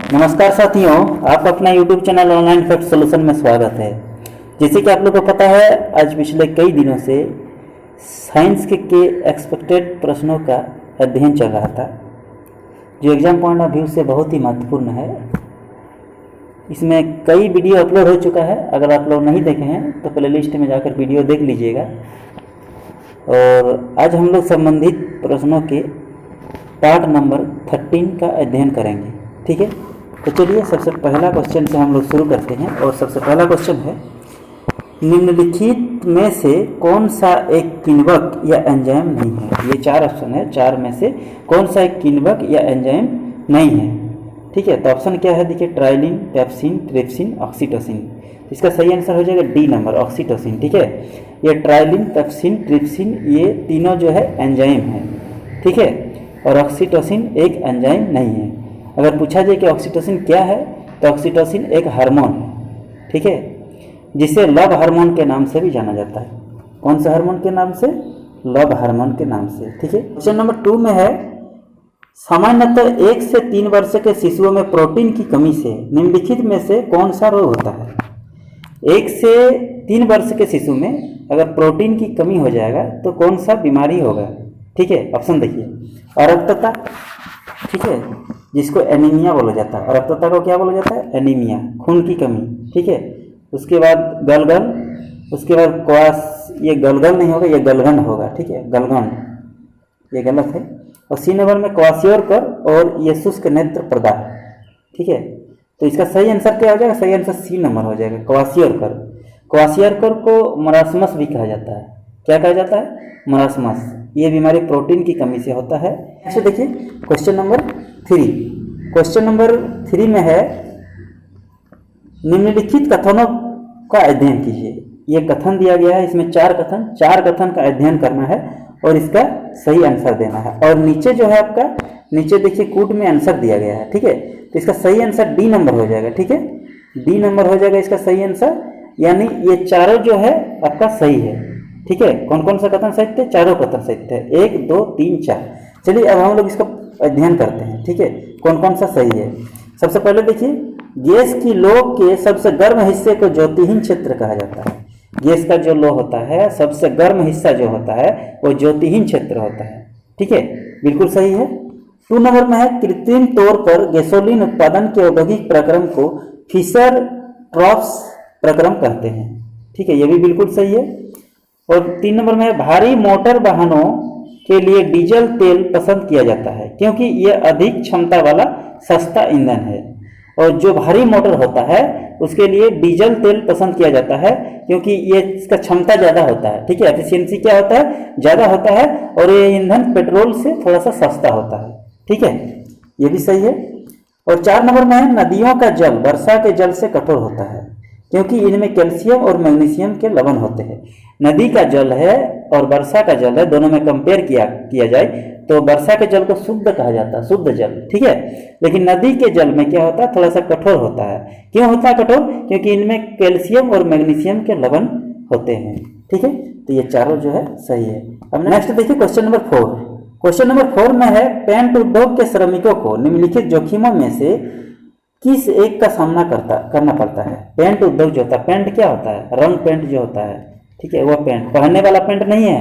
नमस्कार साथियों, आपका अपना YouTube channel online fact solution में स्वागत है। जैसे कि आप लोगों को पता है, आज पिछले कई दिनों से साइंस के एक्सपेक्टेड प्रश्नों का अध्ययन चल रहा था, जो एग्जाम पॉइंट ऑफ व्यू से बहुत ही महत्वपूर्ण है। इसमें कई वीडियो अपलोड हो चुका है। अगर आप लोग नहीं देखे हैं तो प्लेलिस्ट में जाकर वीडियो देख लीजिएगा। और आज हम लोग संबंधित प्रश्नों के पार्ट नंबर 13 का अध्ययन करेंगे। ठीक है, तो चलिए सबसे पहला क्वेश्चन से हम लोग शुरू करते हैं। और सबसे पहला क्वेश्चन है, निम्नलिखित में से कौन सा एक किण्वक या एंजाइम नहीं है। ये 4 ऑप्शन है, 4 में से कौन सा एक किण्वक या एंजाइम नहीं है। ठीक है, तो ऑप्शन क्या है, देखिए, ट्राइलिन, पेप्सिन, ट्रिप्सिन, ऑक्सीटोसिन। इसका सही आंसर हो जाएगा डी नंबर, ऑक्सीटोसिन। ठीक है, ये ट्राइलिन, पेप्सिन, ट्रिप्सिन ये तीनों जो है एंजाइम है। ठीक है, और ऑक्सीटोसिन एक एंजाइम नहीं है। अगर पूछा जाए कि ऑक्सीटोसिन क्या है, तो ऑक्सीटोसिन एक हार्मोन है। ठीक है, जिसे लव हार्मोन के नाम से भी जाना जाता है। कौन सा हार्मोन के नाम से? लव हार्मोन के नाम से। ठीक है, क्वेश्चन नंबर 2 में है, सामान्यतः 1 से 3 वर्ष के शिशुओं में प्रोटीन की कमी से निम्नलिखित में से कौन सा रोग होता है। 1 से 3 वर्ष के शिशु में अगर प्रोटीन की कमी हो जाएगा तो कौन सा बीमारी होगा। ठीक है, ऑप्शन देखिए, अरक्तता, ठीक है, जिसको एनीमिया बोला जाता है। अरक्तता को क्या बोला जाता है? एनीमिया, खून की कमी। ठीक है, उसके बाद गलगल, उसके बाद क्वास, ये गलगल नहीं होगा, ये गलगन होगा। ठीक है, गलगन, ये गलत है। और सी नंबर में क्वासियोरकर और ये शुष्क नेत्र प्रदाह। ठीक है, तो इसका सही आंसर क्या हो जाएगा? सही आंसर सी नंबर हो जाएगा, क्वासियोरकर। क्वासियोरकर को मरासमस भी कहा जाता है। क्या कहा जाता है? मरासमस। ये बीमारी प्रोटीन की कमी से होता है। ऐसे देखिए क्वेश्चन नंबर 3। क्वेश्चन नंबर 3 में है, निम्नलिखित कथनों का अध्ययन कीजिए। ये कथन दिया गया है, इसमें 4 कथन का अध्ययन करना है और इसका सही आंसर देना है। और नीचे जो है आपका, नीचे देखिए कूट में आंसर दिया गया है। ठीक है, तो इसका सही आंसर डी नंबर हो जाएगा। ठीक है, डी नंबर हो जाएगा इसका सही आंसर, यानी ये चारों जो है आपका सही है। ठीक है, कौन कौन सा कथन सही थे? चारों कथन सही थे, 1 2 3 4। चलिए अब हम लोग इसका अध्ययन करते हैं। ठीक है, कौन कौन सा सही है। सबसे पहले देखिए, गैस की लौ के सबसे गर्म हिस्से को ज्योतिहीन क्षेत्र कहा जाता है। गैस का जो लौ होता है, सबसे गर्म हिस्सा जो होता है वो ज्योतिहीन क्षेत्र होता है। ठीक है, बिल्कुल सही है। 2 नंबर में है, कृत्रिम तौर पर गैसोलीन उत्पादन के औद्योगिक प्रक्रम को फिशर ट्रॉप्स प्रक्रम कहते हैं। ठीक है, ये भी बिल्कुल सही है। और 3 नंबर में, भारी मोटर वाहनों के लिए डीजल तेल पसंद किया जाता है क्योंकि यह अधिक क्षमता वाला सस्ता ईंधन है। और जो भारी मोटर होता है उसके लिए डीजल तेल पसंद किया जाता है क्योंकि ये इसका क्षमता ज़्यादा होता है। ठीक है, एफिशिएंसी क्या होता है? ज़्यादा होता है। और ये ईंधन पेट्रोल से थोड़ा सा सस्ता होता है। ठीक है, ये भी सही है। और 4 नंबर में है, नदियों का जल वर्षा के जल से कठोर होता है क्योंकि इनमें कैल्शियम और मैग्नीशियम के लवण होते हैं। नदी का जल है और वर्षा का जल है, दोनों में कंपेयर किया जाए तो वर्षा के जल को शुद्ध कहा जाता है, शुद्ध जल। ठीक है, लेकिन नदी के जल में क्या होता है? थोड़ा सा कठोर होता है। क्यों होता है कठोर? क्योंकि इनमें कैल्शियम और मैग्नीशियम के लवण होते हैं। ठीक है, तो ये चारों जो है सही है। अब नेक्स्ट देखिए क्वेश्चन नंबर 4। क्वेश्चन नंबर 4 में है, पेंट उद्योग के श्रमिकों को निम्नलिखित जोखिमों में से किस एक का सामना करना पड़ता है। पेंट उद्योग जो होता है, पेंट क्या होता है? रंग पेंट जो होता है। ठीक है, वो पेंट पहनने वाला पेंट नहीं है,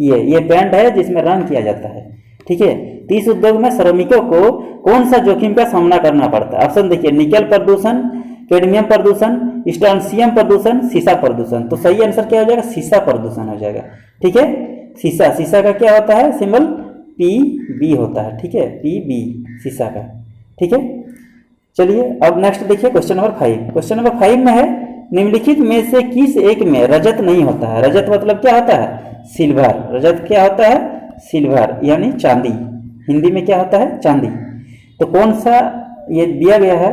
ये पेंट है जिसमें रंग किया जाता है। ठीक है, तो इस उद्योग में श्रमिकों को कौन सा जोखिम का सामना करना पड़ता है। ऑप्शन देखिए, निकल प्रदूषण, कैडमियम प्रदूषण, स्ट्रोंशियम प्रदूषण, सीसा प्रदूषण। तो सही आंसर क्या हो जाएगा? सीसा प्रदूषण हो जाएगा। ठीक है, सीसा का क्या होता है? सिंबल PB होता है। ठीक है, PB सीसा का। ठीक है, चलिए अब नेक्स्ट देखिए क्वेश्चन नंबर 5। क्वेश्चन नंबर 5 में है, निम्नलिखित में से किस एक में रजत नहीं होता है। रजत मतलब क्या होता है? सिल्वर। रजत क्या होता है? सिल्वर, यानी चांदी। हिंदी में क्या होता है? चांदी। तो कौन सा ये दिया गया है,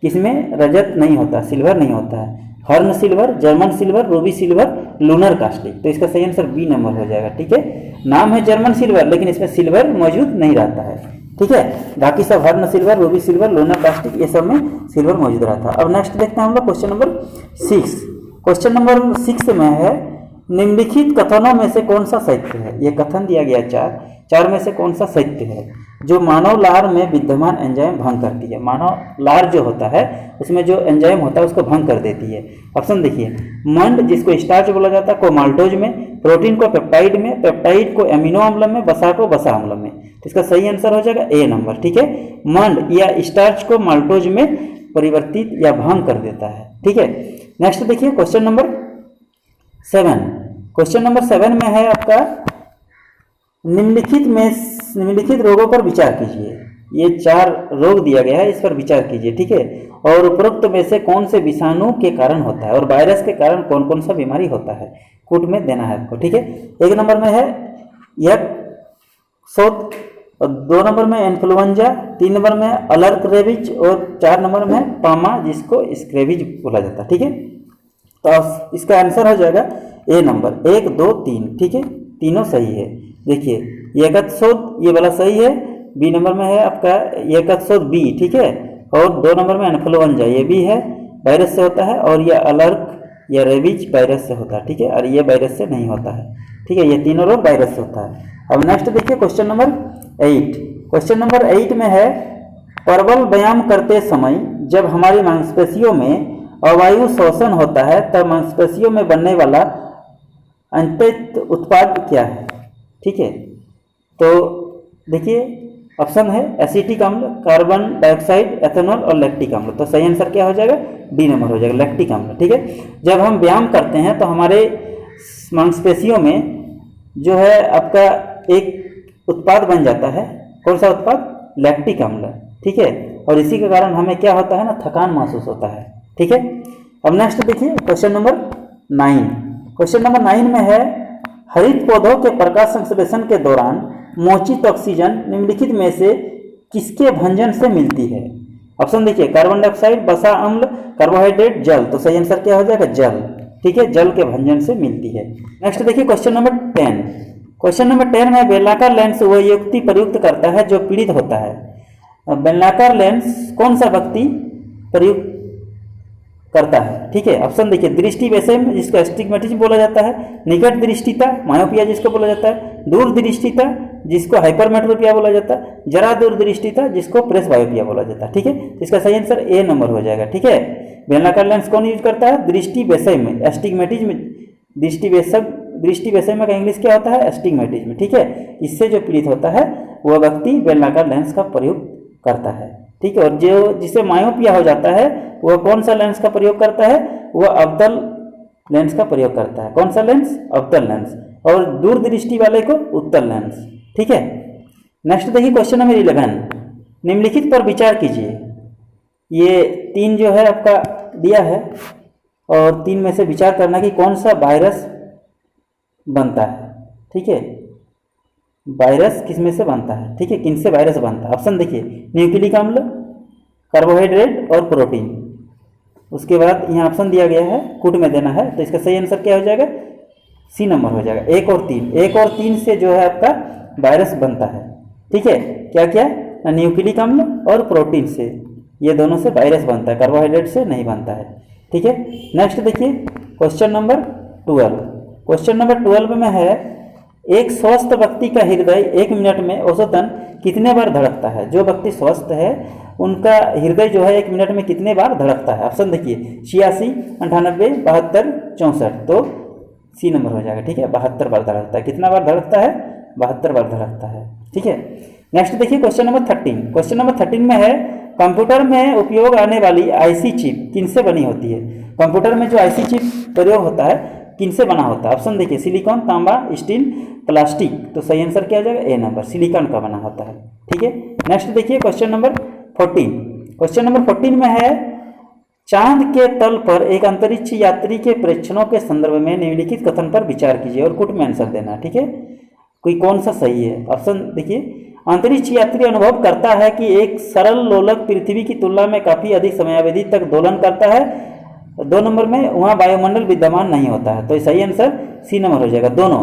किसमें रजत नहीं होता, सिल्वर नहीं होता है? हर्न silver, German silver, Ruby silver, lunar caustic. तो इसका सही आंसर बी नंबर हो जाएगा। ठीक है, नाम है जर्मन सिल्वर लेकिन इसमें सिल्वर मौजूद नहीं रहता है। ठीक है, बाकी सब हर्न silver, Ruby silver, lunar caustic ये सब में सिल्वर मौजूद रहता है। अब नेक्स्ट देखते हैं हम लोग क्वेश्चन नंबर 6। क्वेश्चन नंबर 6 में है, निम्नलिखित कथनों में से कौन सा सत्य है। ये कथन दिया गया 4 में से कौन सा सत्य है। जो मानव लार में विद्यमान एंजाइम भंग करती है। मानव लार जो होता है उसमें जो एंजाइम होता है उसको भंग कर देती है। ऑप्शन देखिए, मंड जिसको स्टार्च बोला जाता है को माल्टोज में, प्रोटीन को पेप्टाइड में, पेप्टाइड को एमिनो अम्ल में, वसा को वसा अम्ल में। तो इसका सही आंसर हो जाएगा ए नंबर। ठीक है, मंड या स्टार्च को माल्टोज में परिवर्तित या भंग कर देता है। ठीक है, नेक्स्ट देखिए क्वेश्चन नंबर 7। क्वेश्चन नंबर 7 में है आपका निम्नलिखित रोगों पर विचार कीजिए। ये 4 रोग दिया गया है, इस पर विचार कीजिए। ठीक है, और उपरोक्त में से कौन से विषाणु के कारण होता है और वायरस के कारण कौन कौन सा बीमारी होता है, कूट में देना है आपको। ठीक है, 1 नंबर में है यक शोथ, और 2 नंबर में इन्फ्लुएंजा, 3 नंबर में अलर्क रेबिज, और 4 नंबर में है पामा जिसको स्क्रेविज बोला जाता है। ठीक है, तो इसका आंसर हो जाएगा ए नंबर 1, 2, 3। ठीक है, तीनों सही है। देखिए यकशोथ ये वाला सही है, बी नंबर में है आपका यकशोथ बी। ठीक है, और 2 नंबर में इन्फ्लुएंजा ये भी है, वायरस से होता है, और ये अलर्क या रेबिज वायरस से होता है। ठीक है, और ये वायरस से नहीं होता है। ठीक है, ये तीनों रोग वायरस से होता है। अब नेक्स्ट देखिए क्वेश्चन नंबर 8। क्वेश्चन नंबर 8 में है प्रबल व्यायाम करते समय जब हमारी मांसपेशियों में अवायु शोषण होता है तब मांसपेशियों में बनने वाला अंतरित उत्पाद क्या है। ठीक है, तो देखिए ऑप्शन है एसिटिक अम्ल, कार्बन डाइऑक्साइड, एथेनॉल और लैक्टिक अम्ल। तो सही आंसर क्या हो जाएगा, डी नंबर हो जाएगा, लैक्टिक अम्ल। ठीक है, जब हम व्यायाम करते हैं तो हमारे मांसपेशियों में जो है आपका एक उत्पाद बन जाता है। कौन सा उत्पाद, लैक्टिक अम्ल। ठीक है, और इसी के कारण हमें क्या होता है ना, थकान महसूस होता है। ठीक है, अब नेक्स्ट देखिए क्वेश्चन नंबर 9। क्वेश्चन नंबर 9 में है हरित पौधों के प्रकाश संश्लेषण के दौरान मोचित ऑक्सीजन निम्नलिखित में से किसके भंजन से मिलती है। ऑप्शन देखिए कार्बन डाइऑक्साइड, वसा अम्ल, कार्बोहाइड्रेट, जल। तो सही आंसर क्या हो जाएगा, जल। ठीक है, जल के भंजन से मिलती है। नेक्स्ट देखिए क्वेश्चन नंबर 10। क्वेश्चन नंबर 10 में बेलनाकार लेंस वह युक्ति प्रयुक्त करता है जो पीड़ित होता है। बेलनाकार लेंस कौन सा व्यक्ति प्रयुक्त करता है। ठीक है, ऑप्शन देखिए दृष्टि वैषम्य जिसको एस्टिग्मेटिज्म बोला जाता है, निकट दृष्टिता मायोपिया जिसको बोला जाता है, दूर दृष्टिता जिसको हाइपरमेट्रोपिया बोला जाता है, जरा दूर दृष्टिता जिसको प्रेस बायोपिया बोला जाता है। ठीक है, तो इसका सही आंसर ए नंबर हो जाएगा। ठीक है, बेलनाकार लेंस कौन यूज करता है, दृष्टि वैषम्य, एस्टिग्मेटिज्म। दृष्टि वैषम्य का इंग्लिश क्या होता है, एस्टिग्मेटिज्म। ठीक है, इससे जो पीड़ित होता है वह व्यक्ति बेलनाकार लेंस का प्रयोग करता है। ठीक है, और जो जिसे मायोपिया हो जाता है वह कौन सा लेंस का प्रयोग करता है, वह अवतल लेंस का प्रयोग करता है। कौन सा लेंस, अवतल लेंस, और दूर दृष्टि वाले को उत्तल लेंस। ठीक है, नेक्स्ट देखिए क्वेश्चन नंबर 11। निम्नलिखित पर विचार कीजिए। ये 3 जो है आपका दिया है और 3 में से विचार करना कि कौन सा वायरस बनता है। ठीक है, वायरस किस में से बनता है। ठीक है, किन से वायरस बनता है। ऑप्शन देखिए न्यूक्लिक अम्ल, कार्बोहाइड्रेट और प्रोटीन। उसके बाद यहाँ ऑप्शन दिया गया है, कूट में देना है। तो इसका सही आंसर क्या हो जाएगा, सी नंबर हो जाएगा, 1 और 3। 1 और 3 से जो है आपका वायरस बनता है। ठीक है, क्या क्या, न्यूक्लिक अम्ल और प्रोटीन से, ये दोनों से वायरस बनता है, कार्बोहाइड्रेट से नहीं बनता है। ठीक है, नेक्स्ट देखिए क्वेश्चन नंबर 12। क्वेश्चन नंबर 12 में है एक स्वस्थ व्यक्ति का हृदय 1 मिनट में औसतन कितने बार धड़कता है। जो व्यक्ति स्वस्थ है उनका हृदय जो है 1 मिनट में कितने बार धड़कता है। ऑप्शन देखिए 86, 98, 72, 64। तो सी नंबर हो जाएगा। ठीक है, 72 बार धड़कता है। कितना बार धड़कता है, 72 बार धड़कता है। ठीक है, नेक्स्ट देखिए क्वेश्चन नंबर 13। क्वेश्चन नंबर 13 में है कंप्यूटर में उपयोग आने वाली आईसी चिप किनसे बनी होती है। कंप्यूटर में जो आईसी चिप प्रयोग होता है किनसे बना होता है। ऑप्शन देखिए सिलिकॉन, तांबा, स्टील, प्लास्टिक। तो सही आंसर क्या हो जाएगा, ए नंबर, सिलिकॉन का बना होता है। ठीक है, नेक्स्ट देखिए क्वेश्चन नंबर 14। क्वेश्चन नंबर 14 में है चांद के तल पर एक अंतरिक्ष यात्री के प्रेक्षणों के संदर्भ में निम्नलिखित कथन पर विचार कीजिए और कुट में आंसर देना। ठीक है, कोई कौन सा सही है। ऑप्शन देखिए अंतरिक्ष यात्री अनुभव करता है कि एक सरल लोलक पृथ्वी की तुलना में काफी अधिक समयावधि तक दोलन करता है। 2 नंबर में वहाँ वायुमंडल विद्यमान नहीं होता है। तो सही आंसर सी नंबर हो जाएगा, दोनों।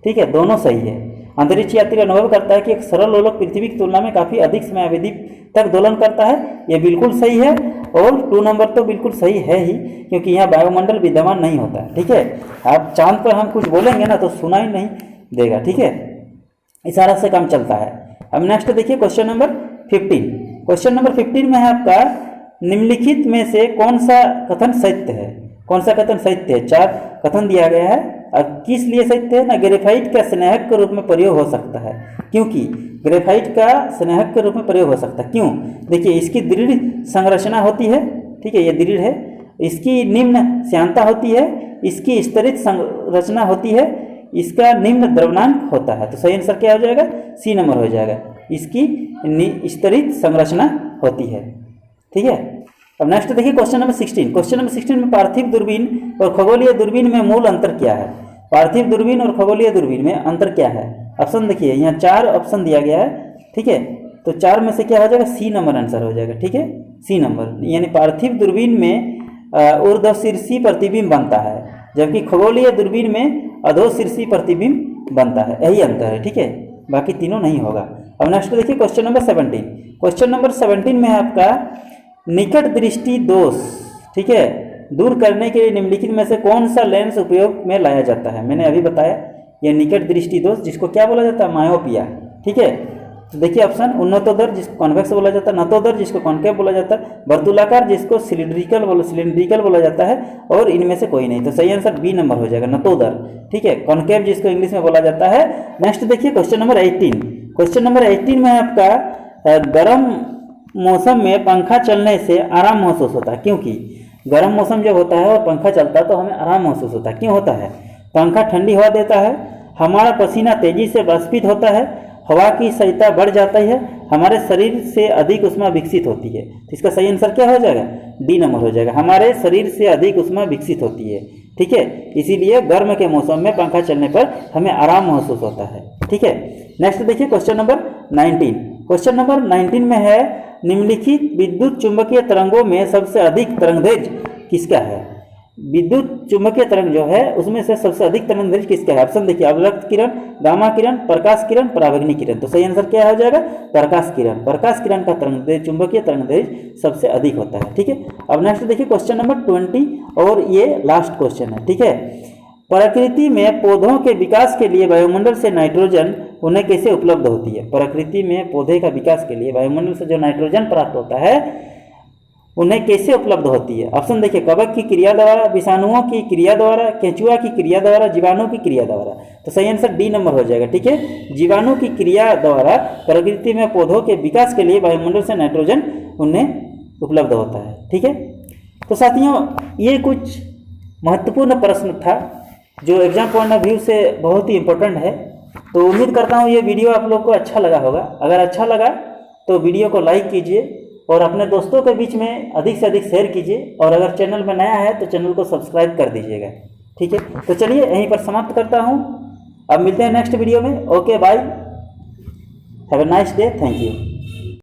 ठीक है, दोनों सही है। अंतरिक्ष यात्री अनुभव करता है कि एक सरल लोलक पृथ्वी की तुलना में काफी अधिक समयावधि तक दोलन करता है, यह बिल्कुल सही है। और 2 नंबर तो बिल्कुल सही है ही, क्योंकि यहाँ वायुमंडल विद्यमान नहीं होता है। ठीक है, आप चांद पर हम कुछ बोलेंगे ना तो सुनाई नहीं देगा। ठीक है, इशारा से काम चलता है। अब नेक्स्ट देखिए क्वेश्चन नंबर 15। क्वेश्चन नंबर 15 में है आपका निम्नलिखित में से कौन सा कथन सत्य है। कौन सा कथन सत्य है? 4 कथन दिया गया है। अब किस लिए सत्य है ना, ग्रेफाइट का स्नेहक के रूप में प्रयोग हो सकता है। क्योंकि ग्रेफाइट का स्नेहक के रूप में प्रयोग हो सकता है। क्यों? देखिए इसकी दृढ़ संरचना होती है, ठीक है, ये दृढ़ है। इसकी निम्न श्यानता होती है, इसकी स्तरित संरचना होती है, इसका निम्न द्रवणांक होता है। तो सही आंसर क्या हो जाएगा? सी नंबर हो जाएगा। इसकी स्तरित संरचना होती है, ठीक है। अब नेक्स्ट देखिए क्वेश्चन नंबर 16। क्वेश्चन नंबर 16 में पार्थिव दूरबीन और खगोलीय दूरबीन में मूल अंतर क्या है? पार्थिव दूरबीन और खगोलीय दूरबीन में अंतर क्या है? ऑप्शन देखिए, यहाँ 4 ऑप्शन दिया गया है, ठीक है। तो 4 में से क्या हो जाएगा? सी नंबर आंसर हो जाएगा, ठीक है, सी नंबर। यानी पार्थिव दूरबीन में ऊर्ध्वशीर्षीय प्रतिबिंब बनता है, जबकि खगोलीय दूरबीन में अधोशीर्षीय प्रतिबिंब बनता है। यही अंतर है, ठीक है, बाकी तीनों नहीं होगा। अब नेक्स्ट देखिए क्वेश्चन नंबर 17। क्वेश्चन नंबर 17 में है आपका निकट दृष्टि दोष, ठीक है, दूर करने के लिए निम्नलिखित में से कौन सा लेंस उपयोग में लाया जाता है? मैंने अभी बताया यह निकट दृष्टि दोष, जिसको क्या बोला जाता है? मायोपिया, ठीक है। तो देखिए ऑप्शन उन्नतोदर जिसको कॉन्वेक्स बोला जाता है, नतोदर जिसको कॉन्केव बोला जाता है, वर्तुलाकार जिसको सिलिंड्रिकल बोला जाता है, और इनमें से कोई नहीं। तो सही आंसर बी नंबर हो जाएगा, नतोदर, ठीक है, कॉन्केव जिसको इंग्लिश में बोला जाता है। नेक्स्ट देखिए क्वेश्चन नंबर 18। क्वेश्चन नंबर 18 में आपका गर्म मौसम में पंखा चलने से आराम महसूस होता है। क्योंकि गर्म मौसम जब होता है और पंखा चलता है तो हमें आराम महसूस होता है। क्यों होता है? पंखा ठंडी हवा देता है, हमारा पसीना तेजी से वाष्पित होता है, हवा की सहिष्णुता बढ़ जाती है, हमारे शरीर से अधिक ऊष्मा विकसित होती है। तो इसका सही आंसर क्या हो जाएगा? डी नंबर हो जाएगा, हमारे शरीर से अधिक ऊष्मा विकसित होती है, ठीक है। इसीलिए गर्म के मौसम में पंखा चलने पर हमें आराम महसूस होता है, ठीक है। नेक्स्ट देखिए क्वेश्चन नंबर 19। क्वेश्चन नंबर 19 में है निम्नलिखित विद्युत चुंबकीय तरंगों में सबसे अधिक तरंगदैर्घ्य किसका है? विद्युत चुंबकीय तरंग जो है उसमें से सबसे अधिक तरंगदैर्घ्य किसका है? ऑप्शन देखिए, अवलक्त किरण, गामा किरण, प्रकाश किरण, परावैंगनी किरण। तो सही आंसर क्या हो जाएगा? प्रकाश किरण। प्रकाश किरण का तरंगदैर्घ्य, चुंबकीय तरंगदैर्घ्य सबसे अधिक होता है, ठीक है। अब नेक्स्ट देखिए क्वेश्चन नंबर 20 और ये लास्ट क्वेश्चन है, ठीक है। प्रकृति में पौधों के विकास के लिए वायुमंडल से नाइट्रोजन उन्हें कैसे उपलब्ध होती है? प्रकृति में पौधे का विकास के लिए वायुमंडल से जो नाइट्रोजन प्राप्त होता है उन्हें कैसे उपलब्ध होती है? ऑप्शन देखिए, कवक की क्रिया द्वारा, विषाणुओं की क्रिया द्वारा, केंचुआ की क्रिया द्वारा, जीवाणु की क्रिया द्वारा। तो सही आंसर डी नंबर हो जाएगा, ठीक है। जीवाणु की क्रिया द्वारा प्रकृति में पौधों के विकास के लिए वायुमंडल से नाइट्रोजन उन्हें उपलब्ध होता है, ठीक है। तो साथियों, ये कुछ महत्वपूर्ण प्रश्न था जो एग्जाम पॉइंट ऑफ व्यू से बहुत ही इंपॉर्टेंट है। तो उम्मीद करता हूँ ये वीडियो आप लोग को अच्छा लगा होगा। अगर अच्छा लगा तो वीडियो को लाइक कीजिए और अपने दोस्तों के बीच में अधिक से अधिक शेयर कीजिए, और अगर चैनल में नया है तो चैनल को सब्सक्राइब कर दीजिएगा, ठीक है। तो चलिए यहीं पर समाप्त करता हूँ, अब मिलते हैं नेक्स्ट वीडियो में। Okay, bye, have a nice day, thank you.